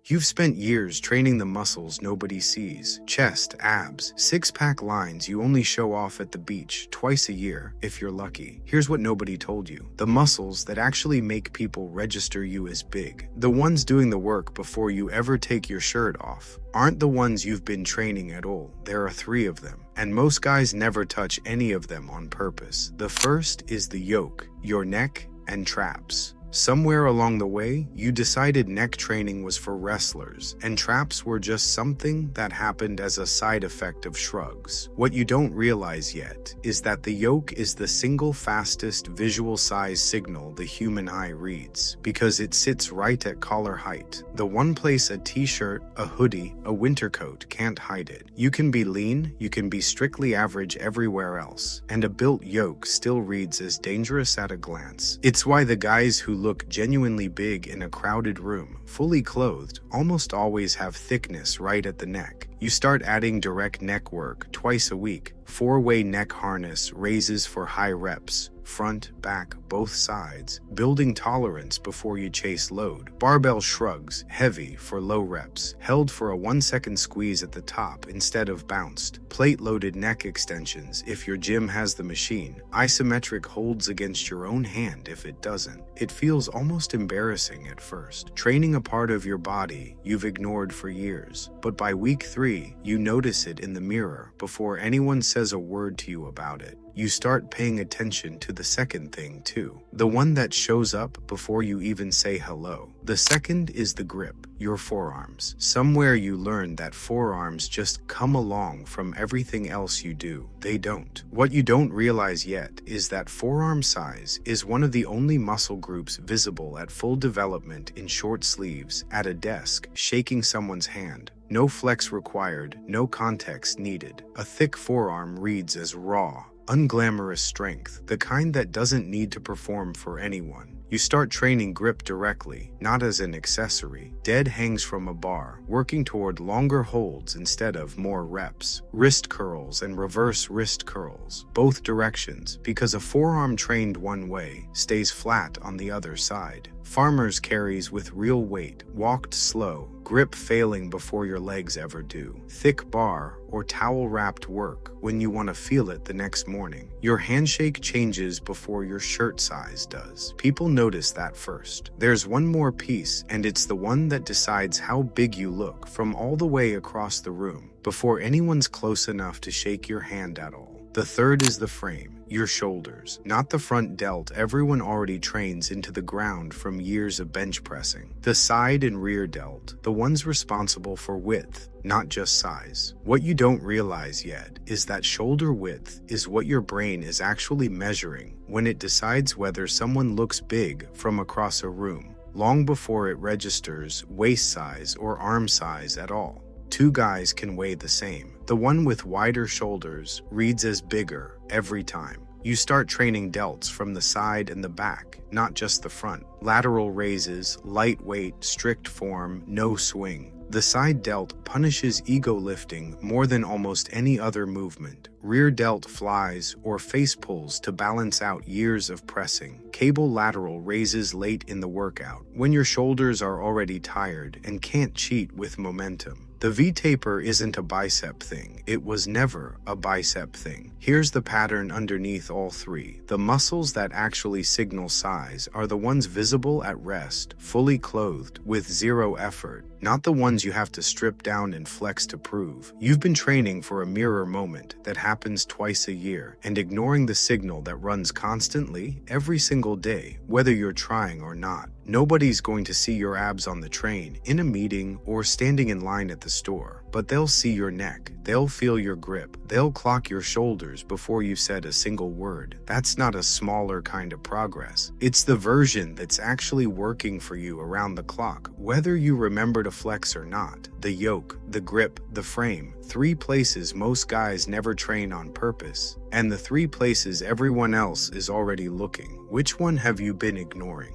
You've spent years training the muscles nobody sees. Chest, abs, six-pack lines you only show off at the beach twice a year, if you're lucky. Here's what nobody told you. The muscles that actually make people register you as big, the ones doing the work before you ever take your shirt off, aren't the ones you've been training at all. There are 3 of them, and most guys never touch any of them on purpose. The first is the yoke, your neck and traps. Somewhere along the way, you decided neck training was for wrestlers, and traps were just something that happened as a side effect of shrugs. What you don't realize yet is that the yoke is the single fastest visual size signal the human eye reads, because it sits right at collar height. The one place a t-shirt, a hoodie, a winter coat can't hide it. You can be lean, you can be strictly average everywhere else, and a built yoke still reads as dangerous at a glance. It's why the guys who look genuinely big in a crowded room, fully clothed, almost always have thickness right at the neck. You start adding direct neck work twice a week. 4-way neck harness raises for high reps, front, back, both sides, building tolerance before you chase load. Barbell shrugs, heavy for low reps, held for a 1-second squeeze at the top instead of bounced. Plate-loaded neck extensions if your gym has the machine. Isometric holds against your own hand if it doesn't. It feels almost embarrassing at first. Training a part of your body you've ignored for years, but by week 3, you notice it in the mirror before anyone says a word to you about it. You start paying attention to the second thing too, the one that shows up before you even say hello. The second is the grip, your forearms. Somewhere you learn that forearms just come along from everything else you do. They don't. What you don't realize yet is that forearm size is one of the only muscle groups visible at full development in short sleeves, at a desk, shaking someone's hand. No flex required, no context needed. A thick forearm reads as raw, unglamorous strength, the kind that doesn't need to perform for anyone. You start training grip directly, not as an accessory. Dead hangs from a bar, working toward longer holds instead of more reps. Wrist curls and reverse wrist curls, both directions, because a forearm trained one way stays flat on the other side. Farmers carries with real weight, walked slow, grip failing before your legs ever do. Thick bar or towel-wrapped work when you want to feel it the next morning. Your handshake changes before your shirt size does. People notice that first. There's one more piece, and it's the one that decides how big you look from all the way across the room, before anyone's close enough to shake your hand at all. The third is the frame, your shoulders, not the front delt everyone already trains into the ground from years of bench pressing. The side and rear delt, the ones responsible for width, not just size. What you don't realize yet is that shoulder width is what your brain is actually measuring when it decides whether someone looks big from across a room, long before it registers waist size or arm size at all. 2 guys can weigh the same. The one with wider shoulders reads as bigger every time. You start training delts from the side and the back, not just the front. Lateral raises, lightweight, strict form, no swing. The side delt punishes ego lifting more than almost any other movement. Rear delt flies or face pulls to balance out years of pressing. Cable lateral raises late in the workout, when your shoulders are already tired and can't cheat with momentum. The V-taper isn't a bicep thing. It was never a bicep thing. Here's the pattern underneath all 3. The muscles that actually signal size are the ones visible at rest, fully clothed, with 0 effort, not the ones you have to strip down and flex to prove. You've been training for a mirror moment that happens twice a year and ignoring the signal that runs constantly every single day, whether you're trying or not. Nobody's going to see your abs on the train, in a meeting, or standing in line at the store, but they'll see your neck, they'll feel your grip, they'll clock your shoulders before you've said a single word. That's not a smaller kind of progress. It's the version that's actually working for you around the clock, whether you remember to flex or not. The yoke, the grip, the frame, 3 places most guys never train on purpose, and the 3 places everyone else is already looking. Which one have you been ignoring?